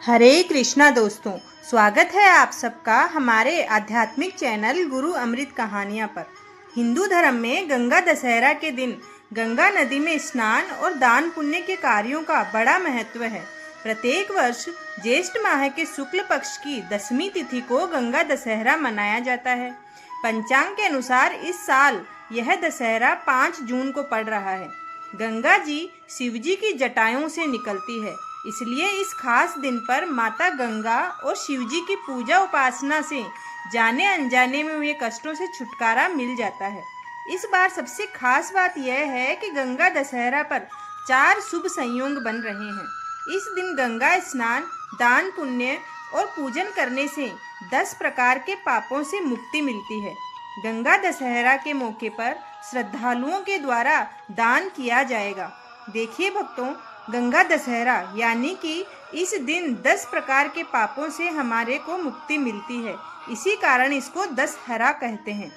हरे कृष्णा दोस्तों, स्वागत है आप सबका हमारे आध्यात्मिक चैनल गुरु अमृत कहानियाँ पर। हिंदू धर्म में गंगा दशहरा के दिन गंगा नदी में स्नान और दान पुण्य के कार्यों का बड़ा महत्व है। प्रत्येक वर्ष ज्येष्ठ माह के शुक्ल पक्ष की 10वीं तिथि को गंगा दशहरा मनाया जाता है। पंचांग के अनुसार इस साल यह दशहरा 5 जून को पड़ रहा है। गंगा जी शिवजी की जटाओं से निकलती है, इसलिए इस खास दिन पर माता गंगा और शिवजी की पूजा उपासना से जाने अनजाने में हुए कष्टों से छुटकारा मिल जाता है। इस बार सबसे खास बात यह है कि गंगा दशहरा पर 4 शुभ संयोग बन रहे हैं। इस दिन गंगा स्नान, दान पुण्य और पूजन करने से 10 प्रकार के पापों से मुक्ति मिलती है। गंगा दशहरा के मौके पर श्रद्धालुओं के द्वारा दान किया जाएगा। देखिए भक्तों, गंगा दशहरा यानी कि इस दिन 10 प्रकार के पापों से हमारे को मुक्ति मिलती है, इसी कारण इसको दशहरा कहते हैं।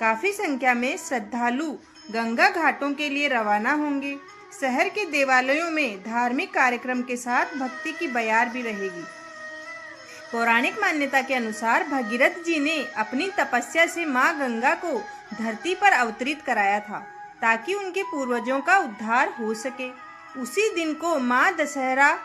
काफ़ी संख्या में श्रद्धालु गंगा घाटों के लिए रवाना होंगे। शहर के देवालयों में धार्मिक कार्यक्रम के साथ भक्ति की बयार भी रहेगी। पौराणिक मान्यता के अनुसार भगीरथ जी ने अपनी तपस्या से माँ गंगा को धरती पर अवतरित कराया था, ताकि उनके पूर्वजों का उद्धार हो सके। उसी दिन को माँ दशहरा,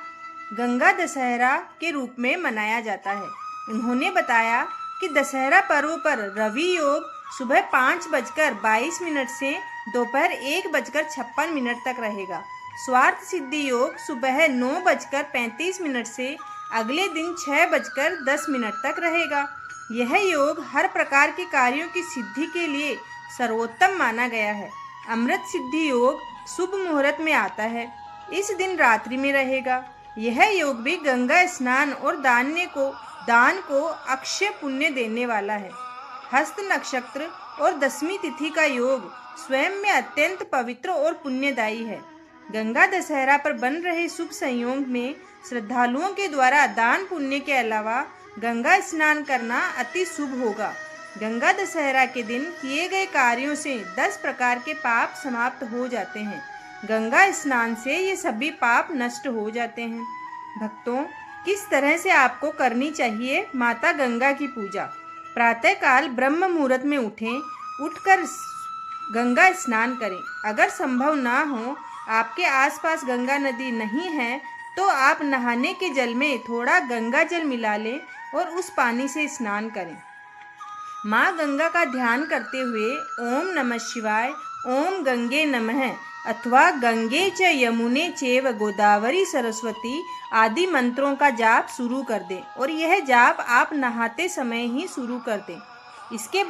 गंगा दशहरा के रूप में मनाया जाता है। उन्होंने बताया कि दशहरा पर्व पर रवि योग सुबह 5:22 से दोपहर 1:56 तक रहेगा। स्वार्थ सिद्धि योग सुबह 9:35 से अगले दिन 6:10 तक रहेगा। यह योग हर प्रकार के कार्यों की सिद्धि के लिए सर्वोत्तम माना गया है। अमृत सिद्धि योग शुभ मुहूर्त में आता है, इस दिन रात्रि में रहेगा। यह योग भी गंगा स्नान और दान को अक्षय पुण्य देने वाला है। हस्त नक्षत्र और 10वीं तिथि का योग स्वयं में अत्यंत पवित्र और पुण्यदायी है। गंगा दशहरा पर बन रहे शुभ संयोग में श्रद्धालुओं के द्वारा दान पुण्य के अलावा गंगा स्नान करना अति शुभ होगा। गंगा दशहरा के दिन किए गए कार्यों से 10 प्रकार के पाप समाप्त हो जाते हैं। गंगा स्नान से ये सभी पाप नष्ट हो जाते हैं। भक्तों, किस तरह से आपको करनी चाहिए माता गंगा की पूजा? प्रातःकाल ब्रह्म मुहूर्त में उठकर गंगा स्नान करें। अगर संभव ना हो, आपके आसपास गंगा नदी नहीं है, तो आप नहाने के जल में थोड़ा गंगा जल मिला लें और उस पानी से स्नान करें। माँ गंगा का ध्यान करते हुए ओम नमः शिवाय, ओम गंगे नमः अथवा गंगे च यमुने चैव गोदावरी सरस्वती आदि मंत्रों का जाप शुरू कर दें, और यह जाप आप नहाते समय ही शुरू कर दें। इसके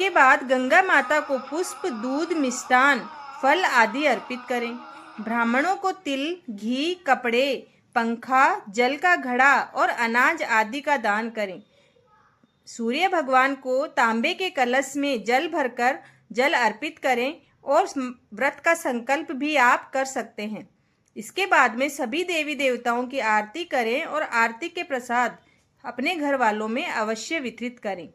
बाद गंगा माता को पुष्प, दूध, मिष्टान, फल आदि अर्पित करें। ब्राह्मणों को तिल, घी, कपड़े, पंखा, जल का घड़ा और अनाज आदि का दान करें। सूर्य भगवान को तांबे के कलश में जल भरकर जल अर्पित करें, और व्रत का संकल्प भी आप कर सकते हैं। इसके बाद में सभी देवी देवताओं की आरती करें और आरती के प्रसाद अपने घर वालों में अवश्य वितरित करें।